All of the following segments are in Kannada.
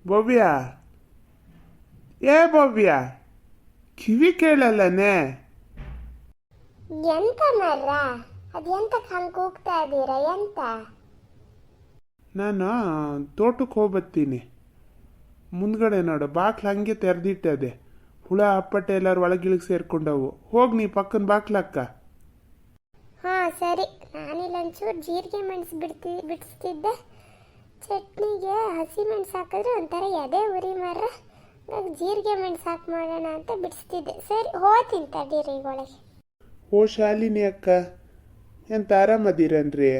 ಭವ್ಯ, ಏ ಭವ್ಯ, ಕಿವಿ ಕೇಳಲ್ಲನೆ. ಎಂತ ಮರ್ರ, ಅದೆಂತಕ್ಕೆ ಹಂಗೆ ಕೂಗ್ತಾ ಇದ್ದೀರಾ? ಎಂತ? ನಾನು ತೋಟಕ್ಕೆ ಹೋಗ್ಬತ್ತೀನಿ. ಮುಂದ್ಗಡೆ ನೋಡು, ಬಾಕ್ಲು ಹಂಗೆ ತೆರೆದಿಟ್ಟದೆ. ಹುಳ ಅಪ್ಪಟ್ಟೆ ಎಲ್ಲರೂ ಒಳಗಿಳಿಗೆ ಸೇರ್ಕೊಂಡವು. ಹೋಗಿ ನೀ ಪಕ್ಕನ ಬಾಕ್ಲಕ್ಕ. ಹಾಂ ಸರಿ. ನಾನಿಲ್ಲೊಂಚೂರು ಜೀರಿಗೆ ಮೆಣಸು ಬಿಡಿಸ್ತಿದ್ದೆ. ಚಟ್ನಿಗೆ ಹಸಿ ಮೆಣಸು ಹಾಕಿದ್ರೆ ಒಂಥರ ಎದೆ ಉರಿ ಮರ್ರ. ಜೀರಿಗೆ ಮೆಣಸು ಹಾಕಿ ಮಾಡೋಣ ಅಂತ ಬಿಡಿಸ್ತಿದ್ದೆ. ಸರಿ, ಹೋಗ್ತೀನಿ ತಡೀರಿ ಈಗ ಒಳಗೆ. ಓ ಶಾಲಿನಿ ಅಕ್ಕ, ಎಂತ ಆರಾಮದಿರನ್ರಿ?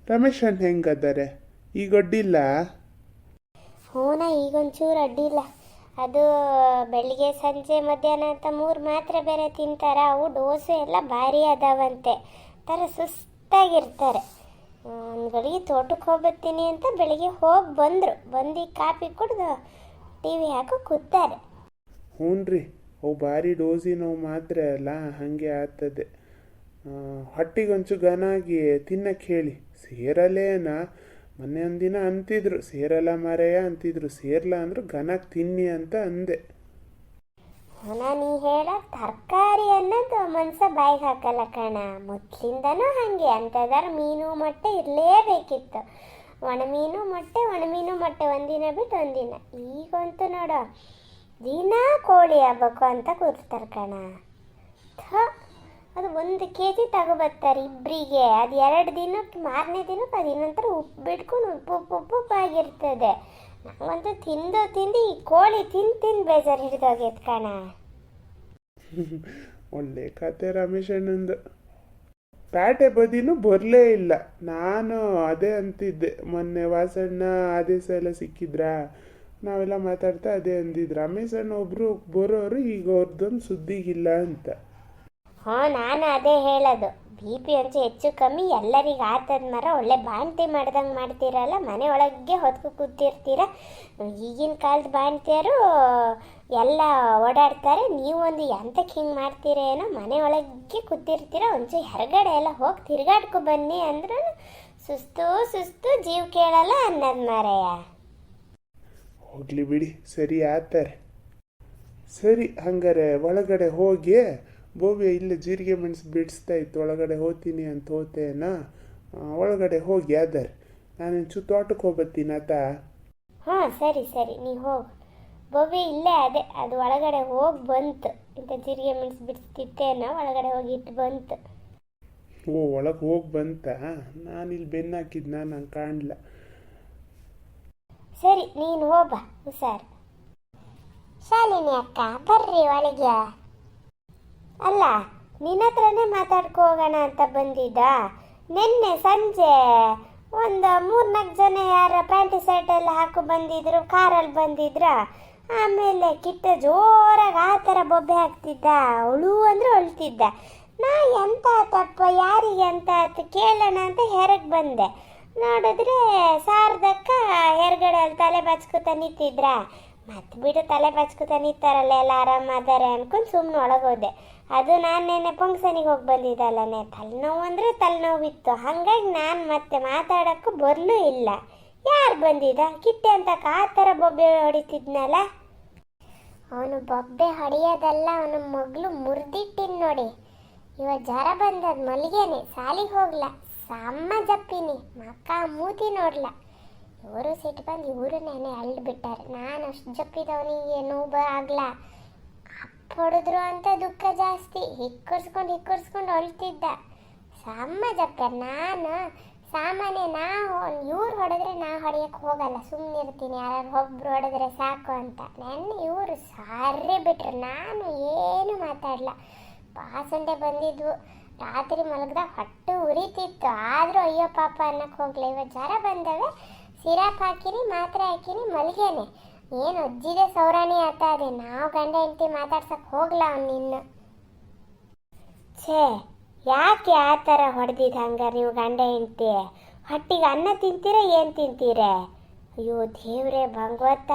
ರಮೇಶ್ ಅಣ್ಣ ಹೆಂಗದಾರೆ? ಈಗ ಅಡ್ಡಿಲ್ಲ? ಹೂನ, ಈಗೊಂಚೂರು ಅಡ್ಡಿಲ್ಲ. ಅದು ಬೆಳಿಗ್ಗೆ ಸಂಜೆ ಮಧ್ಯಾಹ್ನ ಅಂತ 3 ಮಾತ್ರೆ ಬೇರೆ ತಿಂತಾರ. ಅವು ಡೋಸು ಎಲ್ಲ ಭಾರಿ ಅದಾವಂತೆ. ಥರ ಸುಸ್ತಾಗಿರ್ತಾರೆ. ಒಂದು ಗಳಿಗೆ ತೋಟಕ್ಕೆ ಹೋಗ್ಬತ್ತೀನಿ ಅಂತ ಬೆಳಿಗ್ಗೆ ಹೋಗಿ ಬಂದು ಕಾಫಿ ಕುಡ್ದು ಟಿ ವಿ ಹಾಕೋ ಕೂತಾರೆ. ಹ್ಞೂ ರೀ, ಅವು ಭಾರಿ ಡೋಸಿನವು ಮಾತ್ರೆ ಅಲ್ಲ, ಹಾಗೆ ಆಗ್ತದೆ. ಹೊಟ್ಟಿಗೊಂಚು ಘನಾಗಿ ತಿನ್ನಕ್ಕೆ ಹೇಳಿ. ಸೇರಲೇನ ಮೊನ್ನೆ ಒಂದಿನ ಅಂತಿದ್ರು, ಸೇರಲ್ಲ ಮರೆಯ ಅಂತಿದ್ರು. ಸೇರ್ಲ ಅಂದ್ರು ಘನಕ್ಕೆ ತಿನ್ನಿ ಅಂತ ಅಂದೆ. ನೀ ಹೇಳ ತರಕಾರಿ ಅನ್ನೋದು ಮನ್ಸ ಬಾಯಿಗೆ ಹಾಕಲ್ಲ ಕಣ. ಮೊದಲಿಂದನೂ ಹಾಗೆ ಅಂತದಾರ ಮೀನು ಮೊಟ್ಟೆ ಇರಲೇಬೇಕಿತ್ತು. ಒಣಮೀನು ಮೊಟ್ಟೆ ಒಂದಿನ ಬಿಟ್ಟು ಒಂದಿನ. ಈಗಂತೂ ನೋಡೋ ದಿನ ಕೋಳಿ ಆಗ್ಬೇಕು ಅಂತ ಕೂರ್ತಾರೆ ಕಣ. ಅದು 1 kg ತಗೋಬರ್ತಾರೆ ಇಬ್ಬರಿಗೆ. ಅದು 2 ದಿನಕ್ಕೆ, ಮಾರನೇ ದಿನಕ್ಕೆ ಅದು ಇನ್ನೊಂಥರ ಉಪ್ಪು ಬಿಟ್ಕೊಂಡು ಉಪ್ಪುಪ್ಪಾಗಿರ್ತದೆ. ನಂಗಂತೂ ತಿಂದು ಈ ಕೋಳಿ ತಿಂದು ಬೇಜಾರು ಹಿಡಿದೋಗೈತೆ ಕಣ. ಒಳ್ಳೆ ಕತೆ ರಮೇಶ್ ಅಣ್ಣಂದು. ಪ್ಯಾಟೆ ಬದಿನೂ ಬರಲೇ ಇಲ್ಲ. ನಾನು ಅದೇ ಅಂತಿದ್ದೆ ಮೊನ್ನೆ. ವಾಸಣ್ಣ ಆದೇಶ ಎಲ್ಲ ಸಿಕ್ಕಿದ್ರಾ, ನಾವೆಲ್ಲ ಮಾತಾಡ್ತಾ ಅದೇ ಅಂದಿದ್ರು. ರಮೇಶ್ ಅಣ್ಣ ಒಬ್ರು ಬರೋರು, ಈಗ ಅವ್ರದ್ದೊಂದು ಸುದ್ದಿಗಿಲ್ಲ ಅಂತ. ನಾನು ಅದೇ ಹೇಳೋದು. BP ಒಂಚು ಹೆಚ್ಚು ಕಮ್ಮಿ ಎಲ್ಲರಿಗೆ ಆತದ ಮರ. ಒಳ್ಳೆ ಬಾಣ್ತಿ ಮಾಡ್ದಂಗೆ ಮಾಡ್ತೀರಲ್ಲ, ಮನೆ ಒಳಗೆ ಹೊತ್ಕೊ ಕೂತಿರ್ತೀರ. ಈಗಿನ ಕಾಲದ ಬಾಣ್ತಿಯರು ಎಲ್ಲ ಓಡಾಡ್ತಾರೆ. ನೀವೊಂದು ಎಂತಕ್ಕೆ ಹಿಂಗೆ ಮಾಡ್ತೀರೇನೋ, ಮನೆ ಒಳಗೆ ಕೂತಿರ್ತೀರ. ಒಂಚೂರು ಹೊರಗಡೆ ಎಲ್ಲ ಹೋಗಿ ತಿರ್ಗಾಡ್ಕೊ ಬನ್ನಿ ಅಂದ್ರೂ ಸುಸ್ತು ಜೀವ ಕೇಳಲ್ಲ ಅನ್ನೋದು ಮಾರಾಯ. ಹೋಗ್ಲಿ ಬಿಡಿ, ಸರಿ ಆತಾರೆ. ಸರಿ, ಹಂಗಾರೆ ಒಳಗಡೆ ಹೋಗಿ. ಭವ್ಯ ಇಲ್ಲೇ ಜೀರಿಗೆ ಮೆಣಸು ಬಿಡಿಸ್ತಾ ಇತ್ತು, ಒಳಗಡೆ ಹೋಗ್ತೀನಿ ಅಂತ ಹೋತೇನಾ. ಒಳಗಡೆ ಹೋಗಿ ಆದರೆ ನಾನಿಂಚು ತೋಟಕ್ಕೆ ಹೋಗ್ಬತ್ತೀನಿ ಆತ. ಹಾಂ ಸರಿ, ನೀ ಹೋಗು. ಭವ್ಯ ಇಲ್ಲೇ ಅದು ಒಳಗಡೆ ಹೋಗಿ ಬಂತು. ಇಂಥ ಜೀರಿಗೆ ಮೆಣಸು ಬಿಡಿಸ್ತಿತ್ತೇನೋ, ಒಳಗಡೆ ಹೋಗಿ ಇಟ್ಟು ಬಂತು. ಓ, ಒಳಗೆ ಹೋಗಿ ಬಂತ? ನಾನಿಲ್ಲಿ ಬೆನ್ನು ಹಾಕಿದ್ನ, ನಂಗೆ ಕಾಣಲ್ಲ. ಸರಿ, ನೀನು ಹೋಗ, ಹುಷಾರು. ಶಾಲಿನಿ ಅಕ್ಕ ಬರ್ರಿ ಒಳಗೆ. ಅಲ್ಲ, ನಿನ್ನ ಹತ್ರನೇ ಮಾತಾಡ್ಕೊ ಹೋಗೋಣ ಅಂತ ಬಂದಿದ್ದ. ನಿನ್ನೆ ಸಂಜೆ ಒಂದು 3-4 ಜನ ಯಾರ ಪ್ಯಾಂಟ್ ಶರ್ಟ್ ಎಲ್ಲ ಹಾಕೊ ಬಂದಿದ್ರು, ಕಾರಲ್ಲಿ ಬಂದಿದ್ರ. ಆಮೇಲೆ ಕಿಟ್ಟ ಜೋರಾಗಿ ಆ ಥರ ಬೊಬ್ಬೆ ಹಾಕ್ತಿದ್ದ. ಅವಳು ಅಂದರೆ ಅಳ್ತಿದ್ದ. ನಾ ಎಂತ ತಪ್ಪ, ಯಾರಿಗೆ ಅಂತ ಕೇಳೋಣ ಅಂತ ಹೊರಗೆ ಬಂದೆ. ನೋಡಿದ್ರೆ ಶಾರದಕ್ಕ ಹೊರಗಡೆ ತಲೆ ಬಚ್ಕೋತ ನಿಂತಿದ್ರ. ಮತ್ತೆ ಬಿಡು, ತಲೆ ಬಚ್ಕೋತ ನಿಂತಾರಲ್ಲ, ಎಲ್ಲ ಆರಾಮದಾರೆ ಅನ್ಕೊಂಡು ಸುಮ್ಮನೆ ಒಳಗೋದೆ. ಅದು ನಾನು ನೆನ್ನೆ ಫಂಕ್ಷನಿಗೆ ಹೋಗಿ ಬಂದಿದ್ದಲ್ಲೇ, ತಲೆನೋವು ಅಂದರೆ ತಲೆನೋವಿತ್ತು. ಹಾಗಾಗಿ ನಾನು ಮತ್ತೆ ಮಾತಾಡೋಕ್ಕೂ ಬರಲೂ ಇಲ್ಲ. ಯಾರು ಬಂದಿದ್ದ? ಕಿಟ್ಟೆ ಅಂತ ಆ ಥರ ಬೊಬ್ಬೆ ಹೊಡಿತಿದ್ನಲ್ಲ. ಅವನು ಬೊಬ್ಬೆ ಹೊಡೆಯೋದಲ್ಲ, ಅವನ ಮಗಳು ಮುರಿದಿಟ್ಟಿನ್ ನೋಡಿ. ಇವಾಗ ಜ್ವರ ಬಂದದ ಮಲ್ಲಿಗೆನೆ. ಸಾಲಿಗೆ ಹೋಗ್ಲ, ಸಮ್ಮ ಜಪ್ಪಿನಿ, ಮಕ್ಕ ಮೂತಿ ನೋಡ್ಲ. ಇವರು ಸಿಟ್ಟು ಬಂದು ಇವರು ನೆನೆ ಅಳ್ಬಿಟ್ಟಾರೆ. ನಾನು ಅಷ್ಟು ಜಪ್ಪಿದವನಿಗೆ ನೋವು ಆಗ್ಲ. ಹೊಡೆದ್ರು ಅಂತ ದುಃಖ ಜಾಸ್ತಿ. ಹಿಕ್ಕರ್ಸ್ಕೊಂಡು ಅಳ್ತಿದ್ದ. ಸಮ್ಮ ಜಪ್ಪ. ನಾನು ಸಾಮಾನ್ಯ ಇವ್ರು ಹೊಡೆದ್ರೆ ನಾ ಹೊಡೆಯಕ್ಕೆ ಹೋಗಲ್ಲ, ಸುಮ್ಮನೆ ಇರ್ತೀನಿ. ಯಾರು ಒಬ್ರು ಹೊಡೆದ್ರೆ ಸಾಕು ಅಂತ. ನೆನ್ನೆ ಇವರು ಸಾರೇ ಬಿಟ್ರು. ನಾನು ಏನು ಮಾತಾಡಲ್ಲ. ಪಾಸಂಡೆ ಬಂದಿದ್ವು. ರಾತ್ರಿ ಮಲಗ್ದಾಗ ಹೊಟ್ಟೆ ಉರಿತಿತ್ತು. ಆದರೂ ಅಯ್ಯೋ ಪಾಪ ಅನ್ನಕ್ಕೆ ಹೋಗ್ಲಿ. ಇವಾಗ ಜ್ವರ ಬಂದವೆ, ಸಿರಾಪ್ ಹಾಕಿನಿ, ಮಾತ್ರೆ ಹಾಕಿನಿ, ಮಲ್ಗೇನೆ. ಏನು ಅಜ್ಜಿದೆ ಸೌರಾಣಿ ಆತ ಅದೇ. ನಾವು ಗಂಡ ಹೆಂಡತಿ ಮಾತಾಡ್ಸಕ್ಕೆ ಹೋಗ್ಲ ಅವನಿನ್ನು. ಛೇ, ಯಾಕೆ ಆ ಥರ ಹೊಡೆದಿದ್ದು ಹಂಗಾರೆ ನೀವು ಗಂಡ ಹೆಂಡತಿ? ಹೊಟ್ಟಿಗೆ ಅನ್ನ ತಿಂತೀರ, ಏನು ತಿಂತೀರ? ಅಯ್ಯೋ ದೇವ್ರೆ ಭಗವತ್ತ.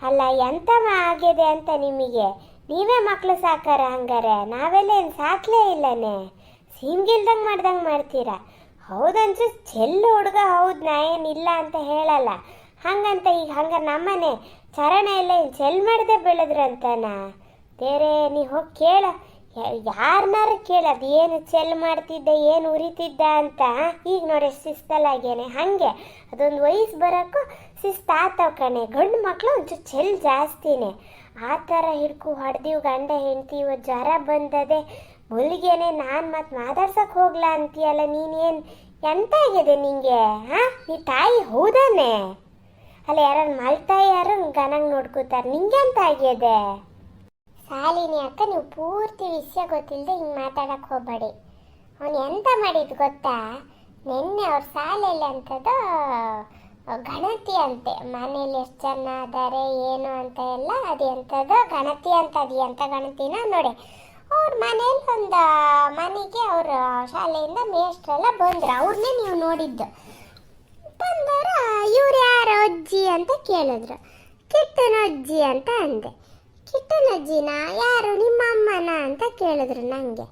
ಅಲ್ಲ, ಎಂತ ಆಗಿದೆ ಅಂತ ನಿಮಗೆ? ನೀವೇ ಮಕ್ಕಳು ಸಾಕಾರ ಹಂಗಾರೆ? ನಾವೆಲ್ಲ ಏನು ಸಾಕಲೇ ಇಲ್ಲನೇ? ಸೀಮ್ಗಿಲ್ದಂಗೆ ಮಾಡ್ದಂಗೆ ಮಾಡ್ತೀರಾ. ಹೌದನ್ಸು ಚೆಲ್ಲು ಹುಡುಗ, ಹೌದು, ನಾ ಏನಿಲ್ಲ ಅಂತ ಹೇಳಲ್ಲ. ಹಂಗಂತ ಈಗ ಹಂಗಾರೆ ನಮ್ಮನೆ ಚರಣ ಎಲ್ಲ ಚೆಲ್ ಮಾಡದೆ ಬೆಳೆದ್ರಂತನ ಬೇರೆ ನೀ ಹೋಗಿ ಕೇಳ, ಯಾರನ್ನಾರು ಕೇಳೋದು ಏನು ಚೆಲ್ ಮಾಡ್ತಿದ್ದ ಏನು ಉರಿತಿದ್ದ ಅಂತ. ಈಗ ನೋಡಿ ಎಷ್ಟು ಶಿಸ್ತಲಾಗೇನೆ. ಹಾಗೆ ಅದೊಂದು ವಯಸ್ಸು ಬರೋಕ್ಕೂ ಶಿಸ್ತು ಆತವ ಕಣೆ. ಗಂಡು ಮಕ್ಕಳು ಒಂಚೂರು ಚೆಲ್ ಜಾಸ್ತಿನೇ. ಆ ಥರ ಹಿಡ್ಕು ಹೊಡೆದಿವು ಗಂಡ ಹೆಂಡ್ತಿ, ಇವತ್ತು ಜ್ವರ ಬಂದದೆ ಮುಲ್ಗೇನೆ. ನಾನು ಮತ್ತೆ ಮಾತಾಡ್ಸಕ್ಕೆ ಹೋಗ್ಲಾ ಅಂತೀಯಲ್ಲ, ನೀನೇನು ಎಂತ ಆಗಿದೆ ನಿಂಗೆ? ಹಾಂ, ನೀ ತಾಯಿ ಹೌದಾನೆ? ಅಲ್ಲ ಯಾರು ಮಲ್ತಾಯಿ ಯಾರು ಗನಂಗೆ ನೋಡ್ಕೋತಾರೆ, ನಿಂಗೆ ಅಂತ ಆಗ್ಯದೆ? ಶಾಲಿನಿ ಅಕ್ಕ, ನೀವು ಪೂರ್ತಿ ವಿಷಯ ಗೊತ್ತಿಲ್ಲದೆ ಹಿಂಗೆ ಮಾತಾಡಕ್ಕೆ ಹೋಗಬೇಡಿ. ಅವನು ಎಂತ ಮಾಡಿದ್ದು ಗೊತ್ತಾ? ನಿನ್ನೆ ಅವ್ರ ಶಾಲೆಯಲ್ಲಿ ಅಂಥದ್ದು ಗಣತಿ ಅಂತೆ. ಮನೇಲಿ ಎಷ್ಟು ಜನ ಅದಾರೆ ಏನು ಅಂತ ಎಲ್ಲ ಅದು ಎಂಥದ್ದು ಗಣತಿ ಅಂತ. ಅದು ಎಂಥ ಗಣತಿನ ನೋಡಿ. ಅವ್ರ ಮನೇಲಿ ಒಂದು ಮನೆಗೆ ಅವ್ರ ಶಾಲೆಯಿಂದ ಮೇಷ್ಟ್ರೆಲ್ಲ ಬಂದರು. ಅವ್ರನ್ನೇ ನೀವು ನೋಡಿದ್ದು. ಬಂದವರು ಇವ್ರು ಯಾರು ಅಜ್ಜಿ ಅಂತ ಕೇಳಿದ್ರು. ಕಿಟ್ಟನ ಅಜ್ಜಿ ಅಂತ ಅಂದೆ. ಕಿಟ್ಟನ ಅಜ್ಜಿನ ಯಾರು, ನಿಮ್ಮ ಅಮ್ಮನ ಅಂತ ಕೇಳಿದ್ರು ನನಗೆ.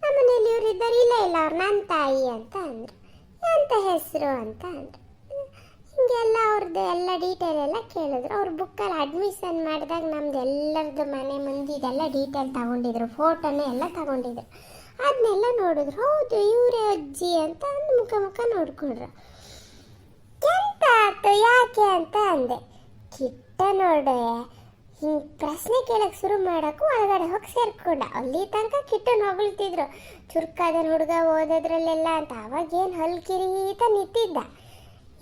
ನಮ್ಮನೇಲಿ ಇವ್ರು ಇದ್ದಾರೆ. ಇಲ್ಲ ಇಲ್ಲ, ಅವ್ರು ನನ್ನ ತಾಯಿ ಅಂತ ಅಂದರು. ಎಂತ ಹೆಸರು ಅಂತ ಅಂದರು. ಹಿಂಗೆಲ್ಲ ಅವ್ರದ್ದು ಎಲ್ಲ ಡೀಟೇಲ್ ಎಲ್ಲ ಕೇಳಿದ್ರು. ಅವ್ರ ಬುಕ್ಕಲ್ಲಿ ಅಡ್ಮಿಷನ್ ಮಾಡಿದಾಗ ನಮ್ದು ಎಲ್ಲರದ್ದು ಮನೆ ಮುಂದಿದೆಲ್ಲ ಡೀಟೇಲ್ ತಗೊಂಡಿದ್ರು, ಫೋಟೋನೇ ಎಲ್ಲ ತಗೊಂಡಿದ್ರು. ಅದನ್ನೆಲ್ಲ ನೋಡಿದ್ರು. ಹೌದು ಇವರೇ ಅಜ್ಜಿ ಅಂತ ಅಂದು ಮುಖ ನೋಡ್ಕೊಂಡ್ರು. ಎಂತ ಆಯ್ತು ಯಾಕೆ ಅಂತ ಅಂದೆ. ಕಿಟ್ಟ ನೋಡೆ ಹಿಂಗೆ ಪ್ರಶ್ನೆ ಕೇಳಕ್ಕೆ ಶುರು ಮಾಡೋಕ್ಕೂ ಒಳಗಡೆ ಹೋಗಿ ಸೇರ್ಕೊಂಡ. ಅಲ್ಲಿ ತನಕ ಕಿಟ್ಟನ ಹೊಗಳ್ತಿದ್ರು, ಚುರುಕಾದ ಹುಡುಗ ಓದೋದ್ರಲ್ಲೆಲ್ಲ ಅಂತ. ಅವಾಗೇನು ಹಲ್ಕಿರೀತ ನಿಂತಿದ್ದ.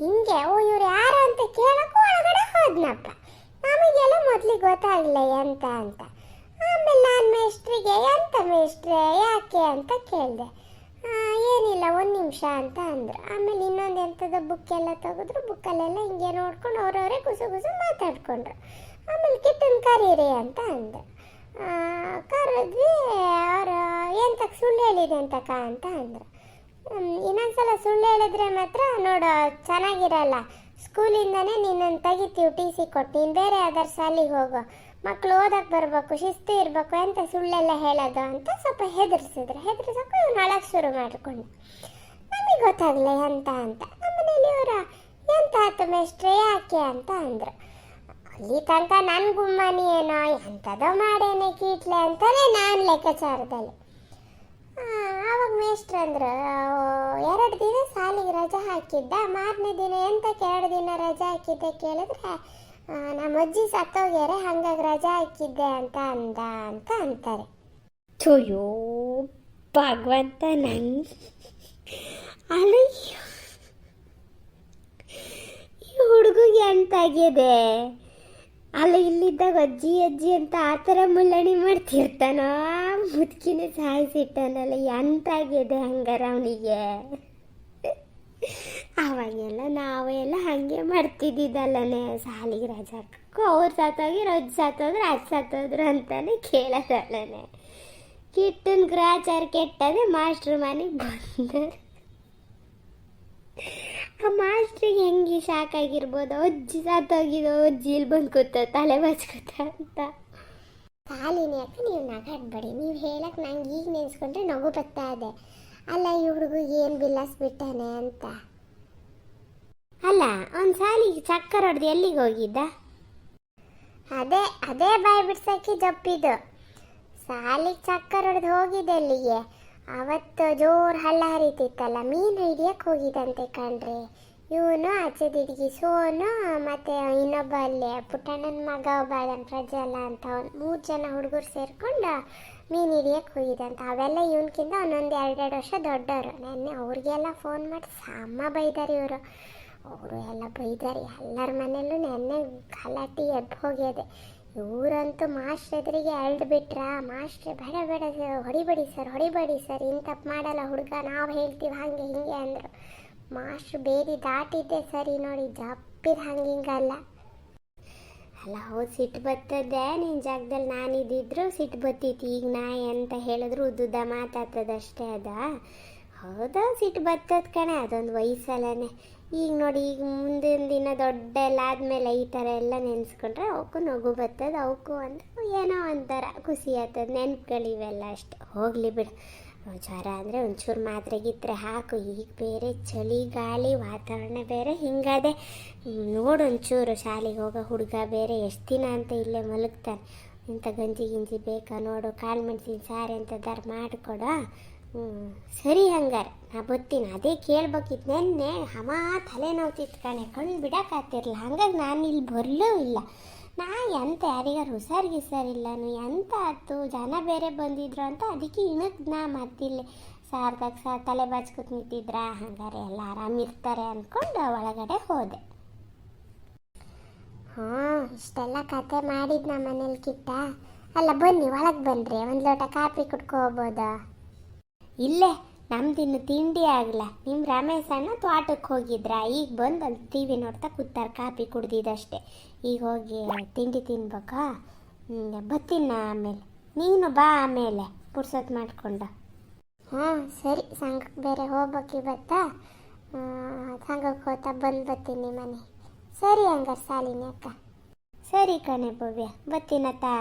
ಹಿಂಗೆ ಓ ಇವ್ರು ಯಾರು ಅಂತ ಕೇಳೋಕ್ಕೂ ಒಳಗಡೆ ಹೋದ್ನಪ್ಪ. ನಮಗೆಲ್ಲ ಮೊದಲಿಗೆ ಗೊತ್ತಾಗಲಿಲ್ಲ ಎಂತ ಅಂತ. ಆಮೇಲೆ ನಾನು ಮೇಷ್ಟ್ರಿಗೆ ಎಂತ ಮೇಷ್ಟ್ರೆ ಯಾಕೆ ಅಂತ ಕೇಳಿದೆ. ಏನಿಲ್ಲ ಒಂದು ನಿಮಿಷ ಅಂತ ಅಂದರು. ಆಮೇಲೆ ಇನ್ನೊಂದು ಎಂಥದ್ದು ಬುಕ್ ಎಲ್ಲ ತೆಗೆದ್ರು. ಬುಕ್ಕಲ್ಲೆಲ್ಲ ಹಿಂಗೆ ನೋಡ್ಕೊಂಡು ಅವ್ರವರೇ ಕುಸು ಮಾತಾಡ್ಕೊಂಡ್ರು. ಆಮೇಲೆ ಕಿಟ್ಟನ್ ಕರೀರಿ ಅಂತ ಅಂದೆ. ಕರೆದ್ವಿ. ಅವರು ಎಂತಕ್ಕೆ ಸುಳ್ಳು ಹೇಳಿದೆ ಅಂತಕ್ಕ ಅಂತ ಅಂದರು. ಇನ್ನೊಂದ್ಸಲ ಸುಳ್ಳು ಹೇಳಿದ್ರೆ ಮಾತ್ರ ನೋಡು ಚೆನ್ನಾಗಿರಲ್ಲ. ಸ್ಕೂಲಿಂದನೇ ನಿನ್ನನ್ನು ತೆಗಿತೀವಿ ಟಿ ಸಿ ಕೊಟ್ಟು. ನೀನು ಬೇರೆ ಯಾವ್ದಾರು ಶಾಲೆಗೆ ಹೋಗೋ. ಮಕ್ಕಳು ಓದಕ್ಕೆ ಬರಬೇಕು, ಶಿಸ್ತು ಇರಬೇಕು, ಎಂತ ಸುಳ್ಳೆಲ್ಲ ಹೇಳೋದು ಅಂತ ಸ್ವಲ್ಪ ಹೆದರ್ಸಿದ್ರು. ಹೆದರ್ಸೋಕ್ಕೂ ಇವ್ನು ಅಳಕ್ಕೆ ಶುರು ಮಾಡಿಕೊಂಡು. ನಮಗೆ ಗೊತ್ತಾಗಲ್ಲ ಎಂತ ಅಂತ. ನಮ್ಮನೇಲಿ ಇವರು ಎಂತ ಆಯ್ತು ಮೇಷ್ಟ್ರೆ ಯಾಕೆ ಅಂತ ಅಂದರು. ಅಲ್ಲಿ ತನಕ ನನ್ನ ಗುಮ್ಮನಿ ಏನೋ ಎಂಥದೋ ಮಾಡೇನೆ ಕೀಟ್ಲೆ ಅಂತಲೇ ನಾನು ಲೆಕ್ಕಾಚಾರದಲ್ಲಿ. ಆವಾಗ ಮೇಷ್ಟ್ರು ಅಂದರು, 2 ದಿನ ಶಾಲೆಗೆ ರಜೆ ಹಾಕಿದ್ದ. ಮಾರನೇ ದಿನ ಎಂತಕ್ಕೆ 2 ದಿನ ರಜೆ ಹಾಕಿದ್ದೆ ಕೇಳಿದ್ರೆ, ನಮ್ಮ ಅಜ್ಜಿ ಸತ್ತೋಗ್ಯಾರೆ ಹಂಗಾಗಿ ರಜೆ ಹಾಕಿದ್ದೆ ಅಂತ ಅಂದ ಅಂತ ಅಂತಾರೆ. ಚೋಯೋ ಭಗವಂತ, ನಂಗೆ ಅಲ್ಲ ಈ ಹುಡುಗಿಗೆ ಎಂತಾಗಿದೆ? ಅಲ್ಲ ಇಲ್ಲಿದ್ದಾಗ ಅಜ್ಜಿ ಅಂತ ಆ ಥರ ಮುಳ್ಳಣಿ ಮಾಡ್ತಿರ್ತಾನೋ, ಮುದುಕಿನೇ ಸಾಯಿಸಿಟ್ಟಾನಲ್ಲ. ಎಂತಾಗಿದೆ ಹಂಗಾರ ಅವನಿಗೆ? ಅವಾಗೆಲ್ಲ ನಾವೆಲ್ಲ ಹಾಗೆ ಮಾಡ್ತಿದ್ದಿದ್ದಲ್ಲೇ. ಶಾಲೆಗೆ ರಜೆ ಹಾಕಕ್ಕೂ ಅವ್ರು ಸತ್ತೋಗಿರೋ ಅಜ್ಜಿ ಸತ್ತೋದ್ರು ಅಜ್ಜಿ ಸತ್ತೋದ್ರು ಅಂತಾನೆ ಕೇಳೋದಲ್ಲೇ. ಕಿಟ್ಟನ ಗ್ರಾಚಾರ ಕೆಟ್ಟದೆ ಮಾಸ್ಟ್ರ್ ಮನೆಗೆ ಬಂದರು. ಆ ಮಾಸ್ಟ್ರಿಗೆ ಹೆಂಗೆ ಶಾಕ್ ಆಗಿರ್ಬೋದು. ಅಜ್ಜಿ ಸತ್ತೋಗಿದ್ದು, ಅಜ್ಜಿ ಇಲ್ಲಿ ಬಂದು ಕೂತ ತಲೆ ಬಚ್ಕೋತ ಅಂತ. ಶಾಲಿನಿ ಅಕ್ಕ, ನೀವು ನಗಾಡ್ಬೇಡಿ. ನೀವು ಹೇಳಕ್ಕೆ ನಂಗೆ ಈಗ ನೆನೆಸ್ಕೊಂಡ್ರೆ ನಗು ಬರ್ತಾ ಇದೆ. ಅಲ್ಲ ಈ ಹುಡುಗಿಗೆ ಏನು ಬಿಲ್ಲಾಸ್ಬಿಟ್ಟಾನೆ ಅಂತ. ಅಲ್ಲ ಅವ್ನು ಶಾಲಿಗೆ ಚಕ್ಕರ್ ಹೊಡೆದು ಎಲ್ಲಿಗೆ ಹೋಗಿದ್ದ? ಅದೇ ಬಾಯಿ ಬಿಡ್ಸಕ್ಕೆ ಜಪ್ಪಿದ್ದು. ಶಾಲಿಗೆ ಚಕ್ಕರ್ ಹೊಡೆದು ಹೋಗಿದ್ದೆ ಎಲ್ಲಿಗೆ? ಅವತ್ತು ಜೋರು ಹಳ್ಳ ಹರಿತಿತ್ತಲ್ಲ, ಮೀನು ಹಿಡಿಯಕ್ಕೆ ಹೋಗಿದಂತೆ ಕಣ್ರಿ. ಇವನು ಆಚೆ ದಿಡ್ಗಿ ಸೋನು ಮತ್ತು ಇನ್ನೊಬ್ಬ ಅಲ್ಲೇ ಪುಟ್ಟಣ್ಣನ ಮಗ ಒಬ್ಬ ಅದನ್ನು ಪ್ರಜ್ವಲ್ಲ ಅಂತ. 3 ಜನ ಹುಡುಗರು ಸೇರ್ಕೊಂಡು ಮೀನು ಹಿಡಿಯಕ್ಕೆ ಹೋಗಿದಂತ. ಅವೆಲ್ಲ ಇವನ್ಕಿಂತ ಒಂದೊಂದು 2 ವರ್ಷ ದೊಡ್ಡವರು. ನೆನ್ನೆ ಅವ್ರಿಗೆಲ್ಲ ಫೋನ್ ಮಾಡಿ ಸಮ್ಮ ಬೈದಾರೆ ಇವರು. ಅವರು ಎಲ್ಲ ಬೈದಾರೆ. ಎಲ್ಲರ ಮನೆಯಲ್ಲೂ ನೆನ್ನೆ ಗಲಾಟೆ ಎದ್ದು ಹೋಗ್ಯದೆ. ಇವರಂತೂ ಮಾಸ್ಟ್ರ್ ಎದುರಿಗೆ ಎಳ್ದು ಬಿಟ್ರಾ. ಮಾಸ್ಟ್ರೆ ಬೇಡ ಹೊಡಿಬೇಡಿ ಸರ್ ಇನ್ನು ತಪ್ಪು ಮಾಡಲ್ಲ ಹುಡುಗ, ನಾವು ಹೇಳ್ತೀವಿ ಹಾಗೆ ಹಿಂಗೆ ಅಂದರು. ಮಾಸ್ಟ್ರು ಬೇರೆ ದಾಟಿದ್ದೆ ಸರಿ ನೋಡಿ, ಜಪ್ಪಿದ ಹಿಂಗಲ್ಲ. ಅಲ್ಲ ಹೌದು, ಸಿಟ್ಟು ಬರ್ತದೆ. ನಿನ್ನ ಜಾಗದಲ್ಲಿ ನಾನಿದ್ದಿದ್ರು ಸಿಟ್ಟು ಬತ್ತಿತ್ತು. ಈಗ ನಾ ಎಂತ ಹೇಳಿದ್ರು ಉದ್ದುದ್ದ ಮಾತಾಡ್ತದಷ್ಟೇ ಅದ. ಹೌದಾ, ಸಿಟ್ಟು ಬರ್ತದ ಕಣೆ, ಅದೊಂದು ವಯಸ್ಸಲ್ಲೇ. ಈಗ ನೋಡಿ, ಈಗ ಮುಂದಿನ ದಿನ ದೊಡ್ಡ ಎಲ್ಲ ಆದಮೇಲೆ ಈ ಥರ ಎಲ್ಲ ನೆನೆಸ್ಕೊಂಡ್ರೆ ಅವಕ್ಕೂ ನಗು ಬರ್ತದೆ. ಅವಕ್ಕೂ ಅಂದ್ರೆ ಏನೋ ಒಂಥರ ಖುಷಿ ಆಗ್ತದೆ. ನೆನಪುಗಳಿವೆಲ್ಲ ಅಷ್ಟೆ. ಹೋಗಲಿ ಬಿಡು. ಜ್ವರ ಅಂದರೆ ಒಂಚೂರು ಮಾತ್ರೆ ಗಿತ್ರೆ ಹಾಕು. ಈಗ ಬೇರೆ ಚಳಿ ಗಾಳಿ ವಾತಾವರಣ ಬೇರೆ ಹಿಂಗದೆ. ನೋಡು ಒಂಚೂರು ಶಾಲೆಗೆ ಹೋಗೋ ಹುಡುಗ ಬೇರೆ ಎಷ್ಟು ದಿನ ಅಂತ ಇಲ್ಲೇ ಮಲಗ್ತಾನೆ. ಇಂಥ ಗಂಜಿ ಗಿಂಜಿ ಬೇಕಾ ನೋಡು, ಕಾಳು ಮೆಣಸಿನ ಸಾರು ಎಂಥದ್ದಾರು ಮಾಡಿಕೊಡ. ಸರಿ ಹಂಗಾರೆ ನಾ ಬರ್ತೀನಿ. ಅದೇ ಕೇಳ್ಬೇಕಿತ್ತು, ನೆನ್ನೆ ಹಮ ತಲೆನೋವ್ತಿತ್ತು ಕಣೆ, ಕಣ್ಣು ಬಿಡೋಕ್ಕಾಗ್ತಿರ್ಲಿಲ್ಲ. ಹಂಗಾಗಿ ನಾನು ಇಲ್ಲಿ ಬರಲೂ ಇಲ್ಲ. ನಾ ಎಂತ ಯಾರಿಗಾರು ಹುಷಾರಿಗಿಸಾರಿಲ್ಲನು ಎಂತ ಆಯ್ತು, ಜನ ಬೇರೆ ಬಂದಿದ್ರು ಅಂತ ಅದಕ್ಕೆ ಇಣಕ್ಕೆ ನಾ ಮತ್ತಿಲ್ಲಿ ಸಾರ್ದಾಗ ತಲೆ ಬಾಚ್ಕೊತ್ ನಿಂತಿದ್ರ. ಹಂಗಾರೆ ಎಲ್ಲ ಆರಾಮಿರ್ತಾರೆ ಅಂದ್ಕೊಂಡು ಒಳಗಡೆ ಹೋದೆ. ಹಾಂ, ಇಷ್ಟೆಲ್ಲ ಕತೆ ಮಾಡಿದ್ದು ನಮ್ಮ ಮನೇಲಿ ಕಿಟ್ಟ. ಅಲ್ಲ ಬನ್ನಿ, ಒಳಗೆ ಬನ್ನಿರಿ, ಒಂದು ಲೋಟ ಕಾಫಿ ಕುಡ್ಕೊ ಹೋಗ್ಬೋದಾ? ಇಲ್ಲೇ ನಮ್ದಿನ್ನು ತಿಂಡಿ ಆಗಲ್ಲ. ನಿಮ್ಮ ರಮೇಶ್ ಅಣ್ಣ ತೋಟಕ್ಕೆ ಹೋಗಿದ್ರ, ಈಗ ಬಂದು ಅಲ್ಲಿ ಟಿ ವಿ ನೋಡ್ತಾ ಕೂತಾರೆ, ಕಾಫಿ ಕುಡ್ದಿದ್ದಷ್ಟೇ. ಈಗ ಹೋಗಿ ತಿಂಡಿ ತಿನ್ಬೇಕಾ? ಬರ್ತೀನಿ ನಾ ಆಮೇಲೆ, ನೀನು ಬಾ ಆಮೇಲೆ ಪುರ್ಸೊತ್ತು ಮಾಡಿಕೊಂಡು. ಹಾಂ ಸರಿ, ಸಂಘಕ್ಕೆ ಬೇರೆ ಹೋಗ್ಬೇಕು ಇವತ್ತಾ. ಸಂಘಕ್ಕೆ ಹೋಗ್ತಾ ಬಂದು ಬರ್ತೀನಿ ಮನೆ. ಸರಿ ಹಂಗಾರೆ ಶಾಲಿನಿ ಅಕ್ಕ. ಸರಿ ಕಣೆ ಭವ್ಯ, ಬರ್ತೀನತ್ತಾ.